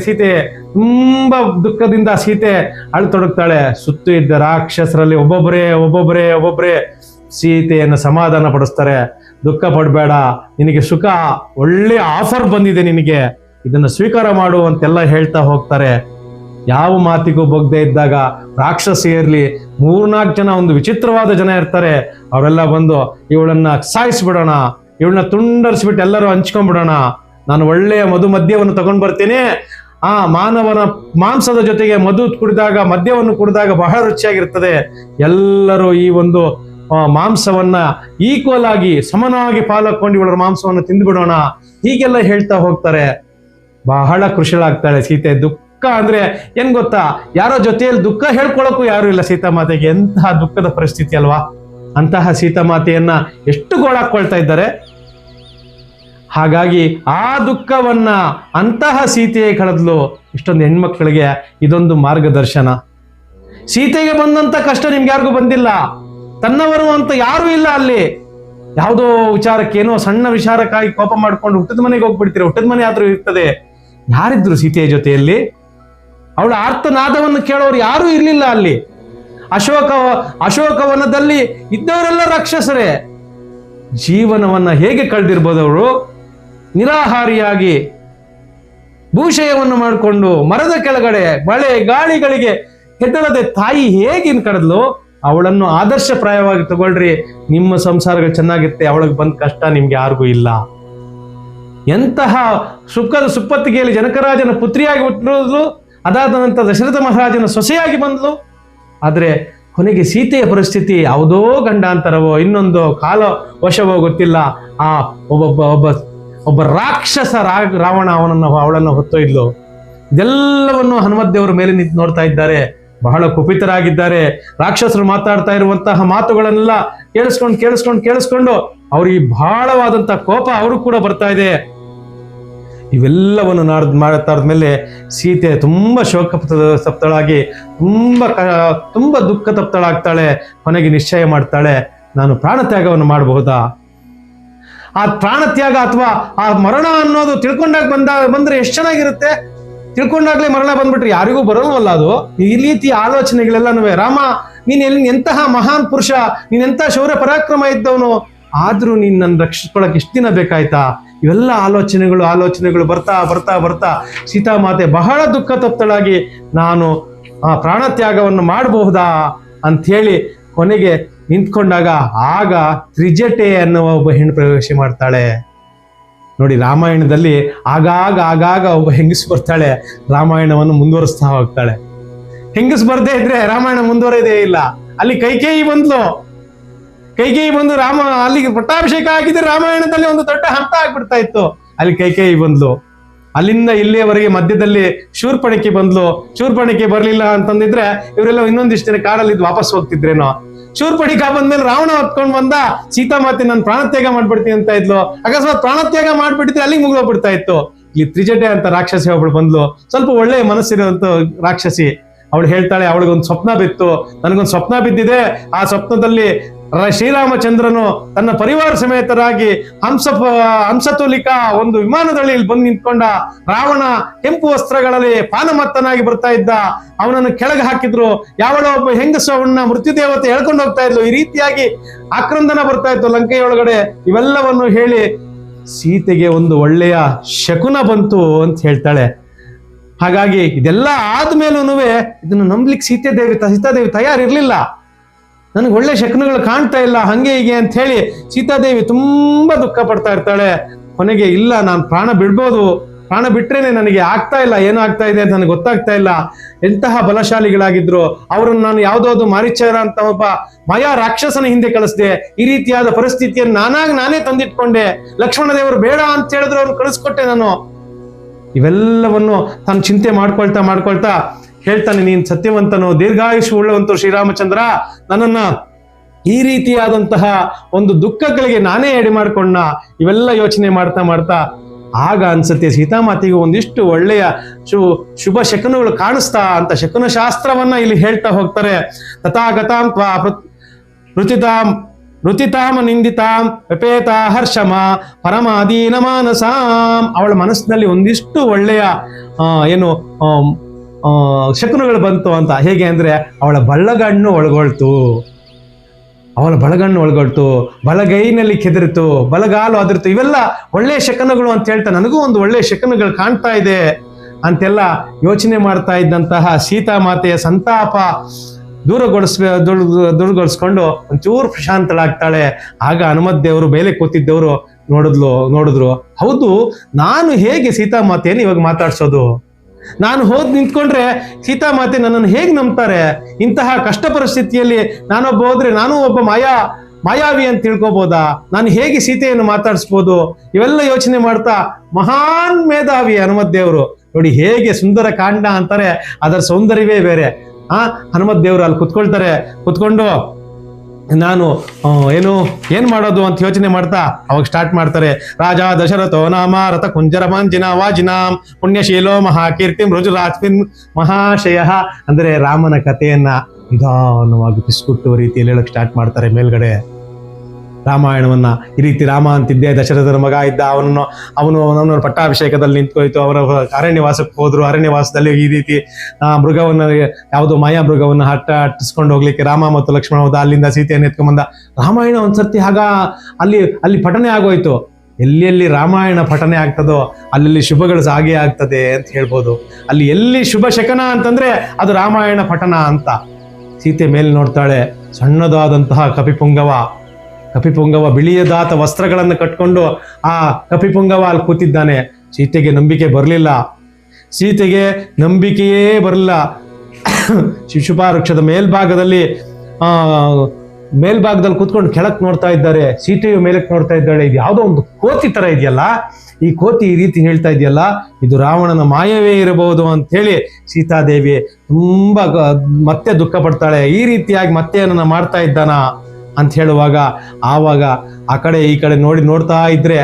ಸೀತೆ. ತುಂಬಾ ದುಃಖದಿಂದ ಸೀತೆ ಅಳ್ತೊಡಗ್ತಾಳೆ. ಸುತ್ತು ಇದ್ದ ರಾಕ್ಷಸರಲ್ಲಿ ಒಬ್ಬೊಬ್ಬರೇ ಸೀತೆಯನ್ನು ಸಮಾಧಾನ ಪಡಿಸ್ತಾರೆ. ದುಃಖ ಪಡಬೇಡ, ನಿನಗೆ ಸುಖ, ಒಳ್ಳೆ ಆಫರ್ ಬಂದಿದೆ, ನಿನಗೆ ಇದನ್ನು ಸ್ವೀಕಾರ ಮಾಡು ಅಂತೆಲ್ಲ ಹೇಳ್ತಾ ಹೋಗ್ತಾರೆ. ಯಾವ ಮಾತಿಗೂ ಬಗ್ದೇ ಇದ್ದಾಗ ರಾಕ್ಷಸಿಯರ್ಲಿ 3-4 ಜನ ಒಂದು ವಿಚಿತ್ರವಾದ ಜನ ಇರ್ತಾರೆ. ಅವರೆಲ್ಲ ಬಂದು ಇವಳನ್ನ ಸಾಯಿಸ್ಬಿಡೋಣ, ಇವಳನ್ನ ತುಂಡರಿಸ್ಬಿಟ್ಟು ಎಲ್ಲರೂ ಹಂಚ್ಕೊಂಡ್ಬಿಡೋಣ, ನಾನು ಒಳ್ಳೆಯ ಮದ್ಯವನ್ನು ತಗೊಂಡು ಬರ್ತೀನಿ, ಆ ಮಾನವನ ಮಾಂಸದ ಜೊತೆಗೆ ಮದ್ಯವನ್ನು ಕುಡಿದಾಗ ಬಹಳ ರುಚಿಯಾಗಿರ್ತದೆ, ಎಲ್ಲರೂ ಈ ಒಂದು ಮಾಂಸವನ್ನ ಈಕ್ವಲ್ ಆಗಿ ಸಮನಾಗಿ ಪಾಲಕೊಂಡು ಇವಳ ಮಾಂಸವನ್ನು ತಿಂದುಬಿಡೋಣ, ಹೀಗೆಲ್ಲ ಹೇಳ್ತಾ ಹೋಗ್ತಾರೆ. ಬಹಳ ಕೃಷಿಗಳಾಗ್ತಾಳೆ ಸೀತೆ. ದುಃಖ ಅಂದ್ರೆ ಏನ್ ಗೊತ್ತಾ, ಯಾರೋ ಜೊತೆಯಲ್ಲಿ ದುಃಖ ಹೇಳ್ಕೊಳಕ್ಕೂ ಯಾರು ಇಲ್ಲ ಸೀತಾಮಾತೆಗೆ. ಎಂತಹ ದುಃಖದ ಪರಿಸ್ಥಿತಿ ಅಲ್ವಾ. ಅಂತಹ ಸೀತಾಮಾತೆಯನ್ನ ಎಷ್ಟು ಗೋಳಾಕೊಳ್ತಾ ಇದ್ದಾರೆ. ಹಾಗಾಗಿ ಆ ದುಃಖವನ್ನ ಅಂತಹ ಸೀತೆಯೇ ಕಳೆದ್ಲು. ಇಷ್ಟೊಂದು ಹೆಣ್ಮಕ್ಳಿಗೆ ಇದೊಂದು ಮಾರ್ಗದರ್ಶನ. ಸೀತೆಗೆ ಬಂದಂತ ಕಷ್ಟ ನಿಮ್ಗೆ ಯಾರಿಗೂ ಬಂದಿಲ್ಲ, ತನ್ನವರು ಅಂತ ಯಾರು ಇಲ್ಲ. ಅಲ್ಲಿ ಯಾವುದೋ ವಿಚಾರಕ್ಕೆ, ಏನೋ ಸಣ್ಣ ವಿಚಾರಕ್ಕಾಗಿ ಕೋಪ ಮಾಡ್ಕೊಂಡು ಹುಟ್ಟದ ಮನೆಗೆ ಹೋಗ್ಬಿಡ್ತೀರ. ಹುಟ್ಟದ ಮನೆ ಆದ್ರೂ ಇರ್ತದೆ. ಯಾರಿದ್ರು ಸೀತೆಯ ಜೊತೆಯಲ್ಲಿ? ಅವಳ ಆರ್ತನಾದವನ್ನು ಕೇಳೋರು ಯಾರೂ ಇರ್ಲಿಲ್ಲ ಅಲ್ಲಿ. ಅಶೋಕವನದಲ್ಲಿ ಇದ್ದವರೆಲ್ಲ ರಾಕ್ಷಸರೇ. ಜೀವನವನ್ನ ಹೇಗೆ ಕಳೆದಿರ್ಬೋದು ಅವರು? ನಿರಾಹಾರಿಯಾಗಿ ಭೂಷಯವನ್ನು ಮಾಡಿಕೊಂಡು ಮರದ ಕೆಳಗಡೆ ಮಳೆ ಗಾಳಿಗಳಿಗೆ ಹೆದರದೆ ತಾಯಿ ಹೇಗಿನ್ ಕಳೆದ್ಲು? ಅವಳನ್ನು ಆದರ್ಶಪ್ರಾಯವಾಗಿ ತಗೊಳ್ರಿ, ನಿಮ್ಮ ಸಂಸಾರಗಳು ಚೆನ್ನಾಗಿರುತ್ತೆ. ಅವಳಿಗೆ ಬಂದ ಕಷ್ಟ ನಿಮ್ಗೆ ಯಾರಿಗೂ ಇಲ್ಲ. ಎಂತಹ ಸುಖದ ಸುಪ್ಪತ್ತಿಗೆಯಲ್ಲಿ ಜನಕರಾಜನ ಪುತ್ರಿಯಾಗಿ ಹುಟ್ಟಿರೋದು, ಅದಾದ ನಂತರ ದಶರಥ ಮಹಾರಾಜನ ಸೊಸೆಯಾಗಿ ಬಂದ್ಲು. ಆದ್ರೆ ಕೊನೆಗೆ ಸೀತೆಯ ಪರಿಸ್ಥಿತಿ ಯಾವುದೋ ಗಂಡಾಂತರವೋ ಇನ್ನೊಂದು ಕಾಲ ವಶವೋ ಗೊತ್ತಿಲ್ಲ. ಆ ಒಬ್ಬ ರಾಕ್ಷಸ ರಾವಣ ಅವಳನ್ನು ಹೊತ್ತೊಯ್ದ್ಲು. ಇದೆಲ್ಲವನ್ನು ಹನುಮತ್ ದೇವರ ಮೇಲೆ ನಿಂತು ನೋಡ್ತಾ ಇದ್ದಾರೆ. ಬಹಳ ಕುಪಿತರಾಗಿದ್ದಾರೆ. ರಾಕ್ಷಸರು ಮಾತಾಡ್ತಾ ಇರುವಂತಹ ಮಾತುಗಳನ್ನೆಲ್ಲ ಕೇಳಿಸ್ಕೊಂಡು ಅವ್ರಿಗೆ ಬಹಳವಾದಂತಹ ಕೋಪ ಅವರು ಕೂಡ ಬರ್ತಾ ಇದೆ. ಇವೆಲ್ಲವನ್ನು ಮಾಡ್ತಾದ್ಮೇಲೆ ಸೀತೆ ತುಂಬಾ ಶೋಕ ತಪ್ತಳಾಗಿ ತುಂಬಾ ದುಃಖ ತಪ್ತಳಾಗ್ತಾಳೆ. ಕೊನೆಗೆ ನಿಶ್ಚಯ ಮಾಡ್ತಾಳೆ, ನಾನು ಪ್ರಾಣತ್ಯಾಗವನ್ನು ಮಾಡಬಹುದಾ? ಆ ಪ್ರಾಣತ್ಯಾಗ ಅಥವಾ ಆ ಮರಣ ಅನ್ನೋದು ತಿಳ್ಕೊಂಡಾಗ ಬಂದ್ರೆ ಎಷ್ಟು ಚೆನ್ನಾಗಿರುತ್ತೆ. ತಿಳ್ಕೊಂಡಾಗ್ಲೇ ಮರಣ ಬಂದ್ಬಿಟ್ರೆ ಯಾರಿಗೂ ಬರೋಲ್ವಲ್ಲ ಅದು. ಈ ರೀತಿ ಆಲೋಚನೆಗಳೆಲ್ಲನೂ, ರಾಮ ನೀನ್ ಎಂತಹ ಮಹಾನ್ ಪುರುಷ, ನೀನೆಂತಹ ಶೌರ್ಯ ಪರಾಕ್ರಮ ಇದ್ದವನು, ಆದ್ರೂ ನೀನ್ ನನ್ನ ರಕ್ಷಿಸ್ಕೊಳಕ್ ಎಷ್ಟು ದಿನ ಬೇಕಾಯ್ತಾ? ಇವೆಲ್ಲ ಆಲೋಚನೆಗಳು ಬರ್ತಾ ಸೀತಾಮಾತೆ ಬಹಳ ದುಃಖ ತಪ್ತಳಾಗಿ ನಾನು ಆ ಪ್ರಾಣತ್ಯಾಗವನ್ನು ಮಾಡಬಹುದಾ ಅಂತ ಹೇಳಿ ಕೊನೆಗೆ ನಿಂತ್ಕೊಂಡಾಗ ಆಗ ತ್ರಿಜಟೆ ಅನ್ನುವ ಒಬ್ಬ ಹೆಣ್ಣು ಪ್ರವೇಶ ಮಾಡ್ತಾಳೆ. ನೋಡಿ, ರಾಮಾಯಣದಲ್ಲಿ ಆಗಾಗ ಒಬ್ಬ ಹೆಂಗಸು ಬರ್ತಾಳೆ, ರಾಮಾಯಣವನ್ನು ಮುಂದುವರಿಸ್ತಾ ಹೋಗ್ತಾಳೆ. ಹೆಂಗಸು ಬರ್ದೇ ಇದ್ರೆ ರಾಮಾಯಣ ಮುಂದುವರೆದೇ ಇಲ್ಲ. ಅಲ್ಲಿ ಕೈಕೇಯಿ ಬಂದು ರಾಮ ಅಲ್ಲಿಗೆ ಪಟ್ಟಾಭಿಷೇಕ ಆಗಿದ್ರೆ ರಾಮಾಯಣದಲ್ಲಿ ಒಂದು ದೊಡ್ಡ ಹಂತ ಆಗ್ಬಿಡ್ತಾ ಇತ್ತು. ಅಲ್ಲಿ ಕೈಕೇಯಿ ಬಂದ್ಲು. ಅಲ್ಲಿಂದ ಇಲ್ಲಿಯವರೆಗೆ ಮಧ್ಯದಲ್ಲಿ ಶೂರ್ಪಣಿಕೆ ಬರ್ಲಿಲ್ಲ ಅಂತಂದಿದ್ರೆ ಇವರೆಲ್ಲ ಇನ್ನೊಂದಿಷ್ಟು ದಿನ ಕಾಡಲ್ಲಿ ವಾಪಸ್ ಹೋಗ್ತಿದ್ರೇನೋ. ಶೂರ್ಪಣಿಕ ಬಂದ್ಮೇಲೆ ರಾವಣ ಹೊತ್ಕೊಂಡ್ ಬಂದ, ಸೀತಾಮಾತೆ ನಾನು ಪ್ರಾಣತ್ಯಾಗ ಮಾಡ್ಬಿಡ್ತೀನಿ ಅಂತ ಇದ್ಲು. ಅಕಸ್ಮಾತ್ ಪ್ರಾಣತ್ಯಾಗ ಮಾಡ್ಬಿಟ್ಟಿದ್ರೆ ಅಲ್ಲಿಗೆ ಮುಗಿದೋಗ್ಬಿಡ್ತಾ ಇತ್ತು. ಇಲ್ಲಿ ತ್ರಿಜಟೆ ಅಂತ ರಾಕ್ಷಸಿ ಒಬ್ಳು ಬಂದ್ಲು, ಸ್ವಲ್ಪ ಒಳ್ಳೆಯ ಮನಸ್ಸಿರುವಂತ ರಾಕ್ಷಸಿ. ಅವಳು ಹೇಳ್ತಾಳೆ, ಅವಳಿಗೊಂದು ಸ್ವಪ್ನ ಬಿತ್ತು, ನನಗೊಂದು ಸ್ವಪ್ನ ಬಿದ್ದಿದೆ. ಆ ಸ್ವಪ್ನದಲ್ಲಿ ಶ್ರೀರಾಮಚಂದ್ರನು ತನ್ನ ಪರಿವಾರ ಸಮೇತರಾಗಿ ಹಂಸತೋಲಿಕ ಒಂದು ವಿಮಾನದಲ್ಲಿ ಬಂದು ನಿಂತ್ಕೊಂಡ. ರಾವಣ ಕೆಂಪು ವಸ್ತ್ರಗಳಲ್ಲಿ ಪಾನಮತ್ತನಾಗಿ ಬರ್ತಾ ಇದ್ದ. ಅವನನ್ನು ಕೆಳಗೆ ಹಾಕಿದ್ರು. ಯಾವಳೋ ಒಬ್ಬ ಹೆಂಗಸು ಅವನ್ನ ಮೃತ್ಯುದೇವತೆ ಹೇಳ್ಕೊಂಡು ಹೋಗ್ತಾ ಇದ್ಲು. ಈ ರೀತಿಯಾಗಿ ಆಕ್ರಂದನ ಬರ್ತಾ ಇತ್ತು ಲಂಕೆಯೊಳಗಡೆ. ಇವೆಲ್ಲವನ್ನು ಹೇಳಿ ಸೀತೆಗೆ ಒಂದು ಒಳ್ಳೆಯ ಶಕುನ ಬಂತು ಅಂತ ಹೇಳ್ತಾಳೆ. ಹಾಗಾಗಿ ಇದೆಲ್ಲ ಆದ್ಮೇಲೂ ಇದನ್ನು ನಂಬ್ಲಿಕ್ಕೆ ಸೀತಾದೇವಿ ತಯಾರಿರ್ಲಿಲ್ಲ. ನನಗೆ ಒಳ್ಳೆ ಶಕುನಗಳು ಕಾಣ್ತಾ ಇಲ್ಲ, ಹಂಗೆ ಹೀಗೆ ಅಂತ ಹೇಳಿ ಸೀತಾದೇವಿ ತುಂಬಾ ದುಃಖ ಪಡ್ತಾ ಇರ್ತಾಳೆ. ಕೊನೆಗೆ ಇಲ್ಲ, ನಾನು ಪ್ರಾಣ ಬಿಡ್ಬೋದು, ಪ್ರಾಣ ಬಿಟ್ರೇನೆ ನನಗೆ ಆಗ್ತಾ ಇಲ್ಲ, ಏನಾಗ್ತಾ ಇದೆ ಅಂತ ನನಗೆ ಗೊತ್ತಾಗ್ತಾ ಇಲ್ಲ. ಎಂತಹ ಬಲಶಾಲಿಗಳಾಗಿದ್ರು, ಅವರನ್ನು ನಾನು ಯಾವುದೋ ಮಾರೀಚರ ಅಂತ ಒಬ್ಬ ಮಾಯಾ ರಾಕ್ಷಸನ ಹಿಂದೆ ಕಳಿಸ್ದೆ. ಈ ರೀತಿಯಾದ ಪರಿಸ್ಥಿತಿಯನ್ನು ನಾನೇ ತಂದಿಟ್ಕೊಂಡೆ. ಲಕ್ಷ್ಮಣ ದೇವರು ಬೇಡ ಅಂತ ಹೇಳಿದ್ರು, ಅವ್ರು ಕಳಿಸ್ಕೊಟ್ಟೆ ನಾನು. ಇವೆಲ್ಲವನ್ನು ತಾನು ಚಿಂತೆ ಮಾಡ್ಕೊಳ್ತಾ ಹೇಳ್ತಾನೆ, ನೀನ್ ಸತ್ಯವಂತನು, ದೀರ್ಘಾಯುಷ್ ಉಳ್ಳವಂತರು ಶ್ರೀರಾಮಚಂದ್ರ. ನನ್ನನ್ನ ಈ ರೀತಿಯಾದಂತಹ ಒಂದು ದುಃಖಗಳಿಗೆ ನಾನೇ ಎಡೆ ಮಾಡ್ಕೊಂಡ. ಇವೆಲ್ಲ ಯೋಚನೆ ಮಾಡ್ತಾ ಆಗ ಅನ್ಸತ್ತೆ ಸೀತಾಮಾತೆಗೆ ಒಂದಿಷ್ಟು ಒಳ್ಳೆಯ ಶುಭ ಶಕುನಗಳು ಕಾಣಿಸ್ತಾ ಅಂತ ಶಕುನ ಶಾಸ್ತ್ರವನ್ನ ಇಲ್ಲಿ ಹೇಳ್ತಾ ಹೋಗ್ತಾರೆ. ತಥಾಗತಾಂ ತ್ವಾ ಋತಿತಾಮ ನಿಂದಿತಾಂ ವ್ಯಪೇತಾ ಹರ್ಷಮ ಪರಮಾದೀನ ಮಾನಸಾಂ. ಅವಳ ಮನಸ್ಸಿನಲ್ಲಿ ಒಂದಿಷ್ಟು ಒಳ್ಳೆಯ ಶಕುನಗಳು ಬಂತು ಅಂತ. ಹೇಗೆ ಅಂದ್ರೆ ಅವಳ ಬಳಗಣ್ಣು ಒಳಗೊಳ್ತು, ಬಲಗೈನಲ್ಲಿ ಕೆದರಿತು, ಬಲಗಾಲು ಅದರಿತು. ಇವೆಲ್ಲ ಒಳ್ಳೆಯ ಶಕುನಗಳು ಅಂತ ಹೇಳ್ತಾ ನನಗೂ ಒಂದು ಒಳ್ಳೆಯ ಶಕುನಗಳು ಕಾಣ್ತಾ ಇದೆ ಅಂತೆಲ್ಲ ಯೋಚನೆ ಮಾಡ್ತಾ ಇದ್ದಂತಹ ಸೀತಾಮಾತೆಯ ಸಂತಾಪ ದೂರಗೊಳಿಸ್ಕೊಂಡು ಒಂಚೂರು ಪ್ರಶಾಂತಳಾಗ್ತಾಳೆ. ಆಗ ಹನುಮತ್ ದೇವರು ಮೇಲೆ ಕೂತಿದ್ದವರು ನೋಡಿದ್ರು, ಹೌದು, ನಾನು ಹೇಗೆ ಸೀತಾಮಾತೆಯನ್ನು ಇವಾಗ ಮಾತಾಡ್ಸೋದು? ನಾನು ನಿಂತ್ಕೊಂಡ್ರೆ ಸೀತಾಮಾತೆ ನನ್ನನ್ನು ಹೇಗೆ ನಂಬ್ತಾರೆ? ಇಂತಹ ಕಷ್ಟ ಪರಿಸ್ಥಿತಿಯಲ್ಲಿ ನಾನೊಬ್ಬ ಹೋದ್ರೆ ನಾನು ಒಬ್ಬ ಮಾಯಾವಿ ಅಂತ ತಿಳ್ಕೊಬೋದಾ? ನಾನು ಹೇಗೆ ಸೀತೆಯನ್ನು ಮಾತಾಡಿಸ್ಬೋದು? ಇವೆಲ್ಲ ಯೋಚನೆ ಮಾಡ್ತಾ ಮಹಾನ್ ಮೇಧಾವಿ ಹನುಮತ್ ದೇವರು. ನೋಡಿ ಹೇಗೆ ಸುಂದರ ಕಾಂಡ ಅಂತಾರೆ, ಅದರ ಸೌಂದರ್ಯವೇ ಬೇರೆ. ಹನುಮತ್ ದೇವರು ಅಲ್ಲಿ ಕುತ್ಕೊಂಡು ನಾನು ಏನ್ ಮಾಡೋದು ಅಂತ ಯೋಚನೆ ಮಾಡ್ತಾ ಅವಾಗ ಸ್ಟಾರ್ಟ್ ಮಾಡ್ತಾರೆ. ರಾಜ ದಶರಥೋ ನಾಮ ರಥ ಕುಂಜರ ಮಾಂಜಿನ ವಾಜಿನಾಂ ಪುಣ್ಯಶೀಲೋ ಮಹಾಕೀರ್ತಿ ರುಜುರಾತ್ಮಿನ್ ಮಹಾಶಯ. ಅಂದ್ರೆ ರಾಮನ ಕಥೆಯನ್ನ ನಿಧಾನವಾಗಿ ಪಿಸ್ಕುಟ್ಟುವ ರೀತಿಯಲ್ಲಿ ಹೇಳಕ್ ಸ್ಟಾರ್ಟ್ ಮಾಡ್ತಾರೆ ಮೇಲ್ಗಡೆ. ರಾಮಾಯಣವನ್ನ ಈ ರೀತಿ ರಾಮ ಅಂತಿದ್ದೆ, ದಶರಥನ ಮಗ ಇದ್ದ, ಅವನು ಪಟ್ಟಾಭಿಷೇಕದಲ್ಲಿ ನಿಂತ್ಕೋಯ್ತು, ಅವರ ಅರಣ್ಯವಾಸಕ್ಕೆ ಹೋದ್ರು. ಅರಣ್ಯವಾಸದಲ್ಲಿ ಈ ರೀತಿ ಮೃಗವನ್ನ, ಯಾವುದೋ ಮಾಯಾ ಮೃಗವನ್ನ ಹಟ್ಟಿಸ್ಕೊಂಡು ಹೋಗ್ಲಿಕ್ಕೆ ರಾಮ ಮತ್ತು ಲಕ್ಷ್ಮಣ ಹೋದ. ಅಲ್ಲಿಂದ ಸೀತೆಯನ್ನು ಎತ್ಕೊಂಡ್ಬಂದ. ರಾಮಾಯಣ ಒಂದ್ಸರ್ತಿ ಅಲ್ಲಿ ಪಠನೆ ಆಗೋಯ್ತು. ಎಲ್ಲಿ ರಾಮಾಯಣ ಪಠನೆ ಆಗ್ತದೋ ಅಲ್ಲಿ ಶುಭಗಳು ಹಾಗೆ ಆಗ್ತದೆ ಅಂತ ಹೇಳ್ಬೋದು. ಅಲ್ಲಿ ಎಲ್ಲಿ ಶುಭ ಶಕನ ಅಂತಂದ್ರೆ ಅದು ರಾಮಾಯಣ ಪಠನ ಅಂತ. ಸೀತೆ ಮೇಲೆ ನೋಡ್ತಾಳೆ, ಸಣ್ಣದಾದಂತಹ ಕಪಿಪುಂಗವ ಬಿಳಿಯದಾತ ವಸ್ತ್ರಗಳನ್ನು ಕಟ್ಕೊಂಡು ಆ ಕಪಿಪುಂಗವ ಅಲ್ಲಿ ಕೂತಿದ್ದಾನೆ. ಸೀತೆಗೆ ನಂಬಿಕೆಯೇ ಬರಲಿಲ್ಲ. ಶಿಶುಪಾ ವೃಕ್ಷದ ಮೇಲ್ಭಾಗದಲ್ಲಿ ಕೂತ್ಕೊಂಡು ಕೆಳಕ್ ನೋಡ್ತಾ ಇದ್ದಾರೆ. ಸೀತೆಯು ಮೇಲಕ್ಕೆ ನೋಡ್ತಾ ಇದ್ದಾಳೆ. ಇದು ಯಾವುದೋ ಒಂದು ಕೋತಿ ತರ ಇದೆಯಲ್ಲ, ಈ ಕೋತಿ ಈ ರೀತಿ ಹೇಳ್ತಾ ಇದೆಯಲ್ಲ, ಇದು ರಾವಣನ ಮಾಯವೇ ಇರಬಹುದು ಅಂತ ಹೇಳಿ ಸೀತಾದೇವಿ ತುಂಬಾ ಮತ್ತೆ ದುಃಖ ಪಡ್ತಾಳೆ. ಈ ರೀತಿಯಾಗಿ ಮತ್ತೆ ನನ್ನ ಮಾಡ್ತಾ ಇದ್ದಾನ ಅಂತ ಹೇಳುವಾಗ ಆವಾಗ ಆ ಕಡೆ ಈ ಕಡೆ ನೋಡ್ತಾ ಇದ್ರೆ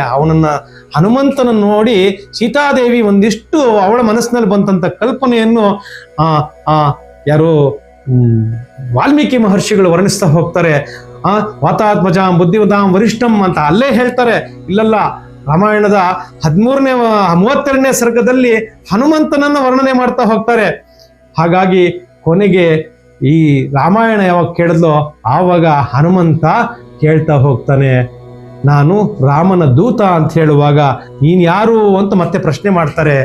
ಹನುಮಂತನ ನೋಡಿ ಸೀತಾದೇವಿ ಒಂದಿಷ್ಟು ಅವಳ ಮನಸ್ಸಿನಲ್ಲಿ ಬಂತಂತ ಕಲ್ಪನೆಯನ್ನು ಯಾರು ವಾಲ್ಮೀಕಿ ಮಹರ್ಷಿಗಳು ವರ್ಣಿಸ್ತಾ ಹೋಗ್ತಾರೆ. ವಾತಾತ್ಮಜಾಂ ಬುದ್ಧಿವತಾಂ ವರಿಷ್ಠಂ ಅಂತ ಅಲ್ಲೇ ಹೇಳ್ತಾರೆ. ಇಲ್ಲಲ್ಲ, ರಾಮಾಯಣದ 32ನೇ ಸರ್ಗದಲ್ಲಿ ಹನುಮಂತನನ್ನ ವರ್ಣನೆ ಮಾಡ್ತಾ ಹೋಗ್ತಾರೆ. ಹಾಗಾಗಿ ಕೊನೆಗೆ ಈ ರಾಮಾಯಣ ಯಾವಾಗ ಕೇಳಿದ್ಲೋ ಆವಾಗ ಹನುಮಂತ ಕೇಳ್ತಾ ಹೋಗ್ತಾನೆ, ನಾನು ರಾಮನ ದೂತ ಅಂತ ಹೇಳುವಾಗ ನೀನ್ ಯಾರು ಅಂತ ಮತ್ತೆ ಪ್ರಶ್ನೆ ಮಾಡ್ತಾರೆ.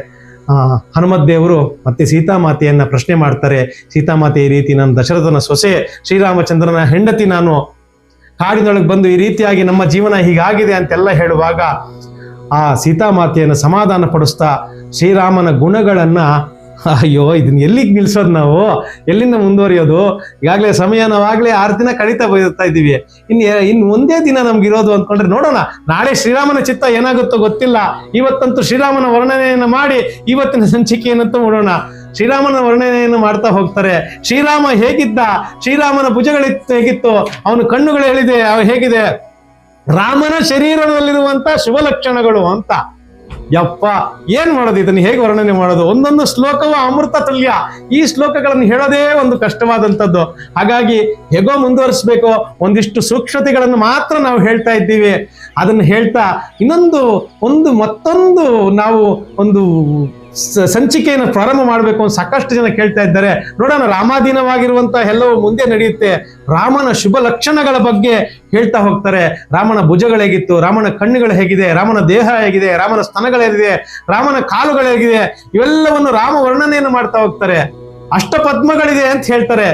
ಹನುಮತ್ ದೇವರು ಮತ್ತೆ ಸೀತಾಮಾತೆಯನ್ನ ಪ್ರಶ್ನೆ ಮಾಡ್ತಾರೆ. ಸೀತಾಮಾತೆ ಈ ರೀತಿ ನಾನು ದಶರಥನ ಸೊಸೆ, ಶ್ರೀರಾಮಚಂದ್ರನ ಹೆಂಡತಿ, ನಾನು ಕಾಡಿನೊಳಗೆ ಬಂದು ಈ ರೀತಿಯಾಗಿ ನಮ್ಮ ಜೀವನ ಹೀಗಾಗಿದೆ ಅಂತೆಲ್ಲ ಹೇಳುವಾಗ ಆ ಸೀತಾಮಾತೆಯನ್ನು ಸಮಾಧಾನ ಪಡಿಸ್ತಾ ಶ್ರೀರಾಮನ ಗುಣಗಳನ್ನ, ಅಯ್ಯೋ ಇದನ್ನ ಎಲ್ಲಿಗೆ ನಿಲ್ಸೋದು, ನಾವು ಎಲ್ಲಿಂದ ಮುಂದುವರಿಯೋದು? ಈಗಾಗಲೇ ಸಮಯ ನಾವಾಗಲೇ 6 ದಿನ ಕಳೀತಾ ಬರ್ತಾ ಇದ್ದೀವಿ. ಇನ್ನು ಒಂದೇ ದಿನ ನಮ್ಗಿರೋದು ಅಂದ್ಕೊಂಡ್ರೆ ನೋಡೋಣ. ನಾಳೆ ಶ್ರೀರಾಮನ ಚಿತ್ತ ಏನಾಗುತ್ತೋ ಗೊತ್ತಿಲ್ಲ. ಇವತ್ತಂತೂ ಶ್ರೀರಾಮನ ವರ್ಣನೆಯನ್ನು ಮಾಡಿ ಇವತ್ತಿನ ಸಂಚಿಕೆಯನ್ನಂತೂ ನೋಡೋಣ. ಶ್ರೀರಾಮನ ವರ್ಣನೆಯನ್ನು ಮಾಡ್ತಾ ಹೋಗ್ತಾರೆ. ಶ್ರೀರಾಮ ಹೇಗಿದ್ದ, ಶ್ರೀರಾಮನ ಹೇಗಿತ್ತು, ಅವನ ಕಣ್ಣುಗಳು ಹೇಗಿದೆ, ರಾಮನ ಶರೀರದಲ್ಲಿರುವಂತ ಶುಭ ಲಕ್ಷಣಗಳು ಅಂತ. ಯಪ್ಪ, ಏನ್ ಮಾಡೋದು, ಇದನ್ನು ಹೇಗೆ ವರ್ಣನೆ ಮಾಡೋದು? ಒಂದೊಂದು ಶ್ಲೋಕವು ಅಮೃತ ತುಲ್ಯ. ಈ ಶ್ಲೋಕಗಳನ್ನು ಹೇಳೋದೇ ಒಂದು ಕಷ್ಟವಾದಂಥದ್ದು. ಹಾಗಾಗಿ ಹೇಗೋ ಮುಂದುವರಿಸ್ಬೇಕು. ಒಂದಿಷ್ಟು ಸೂಕ್ಷ್ಮತೆಗಳನ್ನು ಮಾತ್ರ ನಾವು ಹೇಳ್ತಾ ಇದ್ದೀವಿ. ಅದನ್ನು ಹೇಳ್ತಾ ಮತ್ತೊಂದು ನಾವು ಒಂದು ಸಂಚಿಕೆಯನ್ನು ಪ್ರಾರಂಭ ಮಾಡಬೇಕು ಅಂತ ಸಾಕಷ್ಟು ಜನ ಕೇಳ್ತಾ ಇದ್ದಾರೆ. ನೋಡೋಣ, ರಾಮಾಧೀನವಾಗಿರುವಂತಹ ಎಲ್ಲವೂ ಮುಂದೆ ನಡೆಯುತ್ತೆ. ರಾಮನ ಶುಭ ಲಕ್ಷಣಗಳ ಬಗ್ಗೆ ಹೇಳ್ತಾ ಹೋಗ್ತಾರೆ. ರಾಮನ ಭುಜಗಳು ಹೇಗಿತ್ತು, ರಾಮನ ಕಣ್ಣುಗಳು ಹೇಗಿದೆ, ರಾಮನ ದೇಹ ಹೇಗಿದೆ, ರಾಮನ ಸ್ತನಗಳು ಹೇಗಿದೆ, ರಾಮನ ಕಾಲುಗಳು ಹೇಗಿದೆ, ಇವೆಲ್ಲವನ್ನು ರಾಮ ವರ್ಣನೆಯನ್ನು ಮಾಡ್ತಾ ಹೋಗ್ತಾರೆ. ಅಷ್ಟಪದ್ಮಗಳಿದೆ ಅಂತ ಹೇಳ್ತಾರೆ.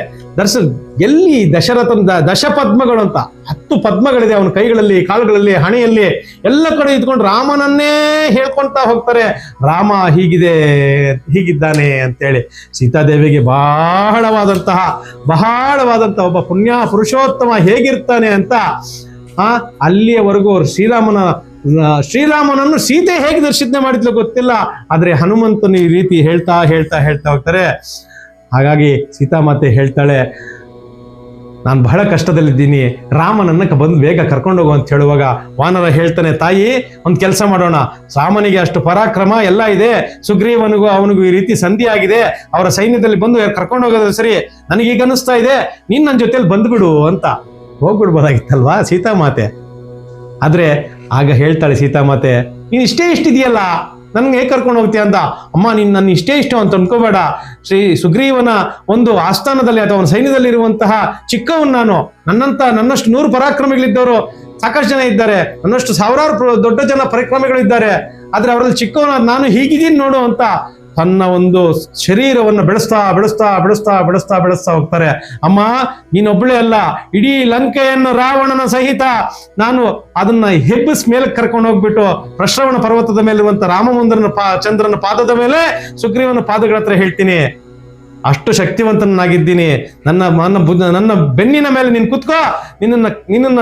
ಎಲ್ಲಿ ದಶರಥನ ದಶಪದ್ಮಗಳು ಅಂತ 10 ಪದ್ಮಗಳಿದೆ ಅವನ ಕೈಗಳಲ್ಲಿ, ಕಾಲುಗಳಲ್ಲಿ, ಹಣೆಯಲ್ಲಿ, ಎಲ್ಲ ಕಡೆ ಇದ್ಕೊಂಡು ರಾಮನನ್ನೇ ಹೇಳ್ಕೊಳ್ತಾ ಹೋಗ್ತಾರೆ. ರಾಮ ಹೀಗಿದ್ದಾನೆ ಅಂತೇಳಿ. ಸೀತಾದೇವಿಗೆ ಬಹಳವಾದಂತಹ ಒಬ್ಬ ಪುರುಷೋತ್ತಮ ಹೇಗಿರ್ತಾನೆ ಅಂತ ಅಲ್ಲಿಯವರೆಗೂ ಶ್ರೀರಾಮನನ್ನು ಸೀತೆ ಹೇಗೆ ದರ್ಶನ ಮಾಡಿದ್ಲು ಗೊತ್ತಿಲ್ಲ. ಆದ್ರೆ ಹನುಮಂತನು ಈ ರೀತಿ ಹೇಳ್ತಾ ಹೋಗ್ತಾರೆ. ಹಾಗಾಗಿ ಸೀತಾಮಾತೆ ಹೇಳ್ತಾಳೆ, ನಾನು ಬಹಳ ಕಷ್ಟದಲ್ಲಿದ್ದೀನಿ, ರಾಮನನ್ನ ಬಂದು ಬೇಗ ಕರ್ಕೊಂಡು ಹೋಗು ಅಂತ ಹೇಳುವಾಗ ವಾನರ ಹೇಳ್ತಾನೆ, ತಾಯಿ ಒಂದು ಕೆಲಸ ಮಾಡೋಣ, ರಾಮನಿಗೆ ಅಷ್ಟು ಪರಾಕ್ರಮ ಎಲ್ಲ ಇದೆ, ಅವನಿಗೂ ಈ ರೀತಿ ಸಂಧಿ ಆಗಿದೆ, ಅವರ ಸೈನ್ಯದಲ್ಲಿ ಬಂದು ಕರ್ಕೊಂಡು ಹೋಗೋದು ಸರಿ, ನನಗೀಗ ಅನಿಸ್ತಾ ಇದೆ ನೀನ್ ನನ್ನ ಜೊತೆಲಿ ಬಂದ್ಬಿಡು ಅಂತ. ಹೋಗ್ಬಿಡ್ಬೋದಾಗಿತ್ತಲ್ವಾ ಸೀತಾಮಾತೆ? ಆದ್ರೆ ಆಗ ಹೇಳ್ತಾಳೆ ಸೀತಾಮಾತೆ, ನೀನ್ ಇಷ್ಟಿದೆಯಲ್ಲ, ನನ್ಗೆ ಹೇಗೆ ಕರ್ಕೊಂಡು ಹೋಗ್ತೀಯ ಅಂತ. ಅಮ್ಮ, ನೀನು ನನ್ನ ಇಷ್ಟ ಅಂತ ಅನ್ಕೋಬೇಡ. ಸುಗ್ರೀವನ ಒಂದು ಆಸ್ಥಾನದಲ್ಲಿ ಅಥವಾ ಅವನ ಸೈನ್ಯದಲ್ಲಿ ಇರುವಂತಹ ಚಿಕ್ಕವನ್ ನಾನು. ನನ್ನಷ್ಟು 100 ಪರಾಕ್ರಮಿಗಳಿದ್ದವರು ಸಾಕಷ್ಟು ಜನ ಇದ್ದಾರೆ, ನನ್ನಷ್ಟು ಸಾವಿರಾರು ದೊಡ್ಡ ಜನ ಪರಾಕ್ರಮಿಗಳು ಇದ್ದಾರೆ. ಆದ್ರೆ ಅವರಲ್ಲಿ ಚಿಕ್ಕವನ ನಾನು ಹೀಗಿದ್ದೀನಿ ನೋಡು ಅಂತ ತನ್ನ ಒಂದು ಶರೀರವನ್ನು ಬೆಳೆಸ್ತಾ ಬೆಳೆಸ್ತಾ ಬೆಳೆಸ್ತಾ ಬೆಳೆಸ್ತಾ ಬೆಳೆಸ್ತಾ ಹೋಗ್ತಾರೆ. ಅಮ್ಮ, ನೀನೊಬ್ಬಳೇ ಅಲ್ಲ, ಇಡೀ ಲಂಕೆಯನ್ನು ರಾವಣನ ಸಹಿತ ನಾನು ಅದನ್ನ ಹೆಬ್ಬಿಸ್ ಮೇಲೆ ಕರ್ಕೊಂಡು ಹೋಗ್ಬಿಟ್ಟು ಪ್ರಶ್ರವಣ ಪರ್ವತದ ಮೇಲಿರುವಂತ ರಾಮಮಂದಿರನ ಚಂದ್ರನ ಪಾದದ ಮೇಲೆ ಸುಗ್ರೀವನ ಪಾದಗಳ ಹತ್ರ ಹೇಳ್ತೀನಿ, ಅಷ್ಟು ಶಕ್ತಿವಂತನಾಗಿದ್ದೀನಿ, ನನ್ನ ಬೆನ್ನಿನ ಮೇಲೆ ನೀನು ಕುತ್ಕೋ, ನಿನ್ನನ್ನ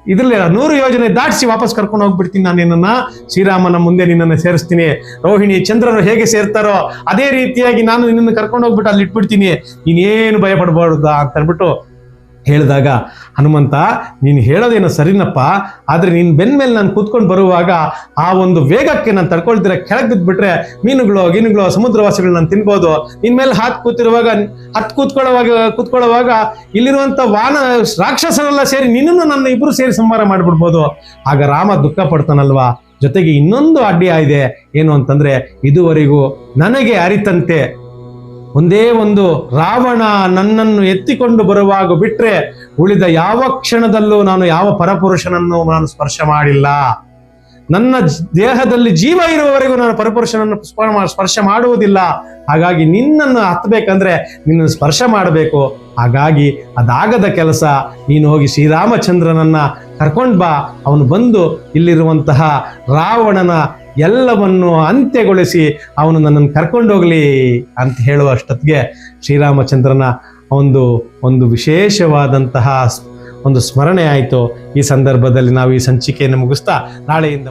ಇದ್ರಲ್ಲಿ 100 ಯೋಜನೆ ದಾಟಿಸಿ ವಾಪಸ್ ಕರ್ಕೊಂಡು ಹೋಗ್ಬಿಡ್ತೀನಿ, ನಾನು ನಿನ್ನನ್ನ ಶ್ರೀರಾಮನ ಮುಂದೆ ನಿನ್ನನ್ನು ಸೇರಿಸ್ತೀನಿ. ರೋಹಿಣಿ ಚಂದ್ರನು ಹೇಗೆ ಸೇರ್ತಾರೋ ಅದೇ ರೀತಿಯಾಗಿ ನಾನು ನಿನ್ನನ್ನು ಕರ್ಕೊಂಡು ಹೋಗ್ಬಿಟ್ಟು ಅಲ್ಲಿ ಇಟ್ಬಿಡ್ತೀನಿ, ನೀನೇನು ಭಯ ಪಡಬಾರ್ದ ಅಂತ ಅಂದ್ಬಿಟ್ಟು ಹೇಳಿದಾಗ, ಹನುಮಂತ ನೀನು ಹೇಳೋದೇನೋ ಸರಿನಪ್ಪ, ಆದ್ರೆ ನಿನ್ನ ಬೆನ್ನ ಮೇಲೆ ನಾನು ಕೂತ್ಕೊಂಡು ಬರುವಾಗ ಆ ಒಂದು ವೇಗಕ್ಕೆ ನಾನು ತಡ್ಕೊಳ್ತೀರ ಕೆಳಗೆ ಬಿದ್ದುಬಿಟ್ರೆ ಮೀನುಗಳು ಸಮುದ್ರವಾಸಿಗಳು ನಾನು ತಿನ್ಬೋದು. ನಿನ್ ಮೇಲೆ ಕೂತ್ಕೊಳ್ಳುವಾಗ ಇಲ್ಲಿರುವಂತ ರಾಕ್ಷಸರೆಲ್ಲ ಸೇರಿ ನಿನ್ನನ್ನು ನನ್ನ ಇಬ್ರು ಸೇರಿ ಸಂಹಾರ ಮಾಡಿಬಿಡ್ಬೋದು. ಆಗ ರಾಮ ದುಃಖ ಪಡ್ತಾನಲ್ವಾ. ಜೊತೆಗೆ ಇನ್ನೊಂದು ಅಡ್ಡಿ ಇದೆ, ಏನು ಅಂತಂದ್ರೆ, ಇದುವರೆಗೂ ನನಗೆ ಅರಿತಂತೆ ಒಂದೇ ಒಂದು ರಾವಣ ನನ್ನನ್ನು ಎತ್ತಿಕೊಂಡು ಬರುವಾಗ ಬಿಟ್ರೆ ಉಳಿದ ಯಾವ ಕ್ಷಣದಲ್ಲೂ ನಾನು ಯಾವ ಪರಪುರುಷನನ್ನು ನಾನು ಸ್ಪರ್ಶ ಮಾಡಿಲ್ಲ. ನನ್ನ ದೇಹದಲ್ಲಿ ಜೀವ ಇರುವವರೆಗೂ ನಾನು ಪರಪುರುಷನನ್ನು ಸ್ಪರ್ಶ ಮಾಡುವುದಿಲ್ಲ. ಹಾಗಾಗಿ ನಿನ್ನನ್ನು ಹತ್ತಬೇಕಂದ್ರೆ ನಿನ್ನನ್ನು ಸ್ಪರ್ಶ ಮಾಡಬೇಕು. ಹಾಗಾಗಿ ಅದಾಗದ ಕೆಲಸ. ನೀನು ಹೋಗಿ ಶ್ರೀರಾಮಚಂದ್ರನನ್ನ ಕರ್ಕೊಂಡು ಬಾ, ಅವನು ಬಂದು ಇಲ್ಲಿರುವಂತಹ ರಾವಣನ ಎಲ್ಲವನ್ನು ಅಂತ್ಯಗೊಳಿಸಿ ಅವನು ನನ್ನನ್ನು ಕರ್ಕೊಂಡೋಗ್ಲಿ ಅಂತ ಹೇಳುವಷ್ಟೊತ್ತಿಗೆ ಶ್ರೀರಾಮಚಂದ್ರನ ಒಂದು ವಿಶೇಷವಾದಂತಹ ಒಂದು ಸ್ಮರಣೆ ಆಯಿತು. ಈ ಸಂದರ್ಭದಲ್ಲಿ ನಾವು ಈ ಸಂಚಿಕೆಯನ್ನು ಮುಗಿಸ್ತಾ ನಾಳೆಯಿಂದ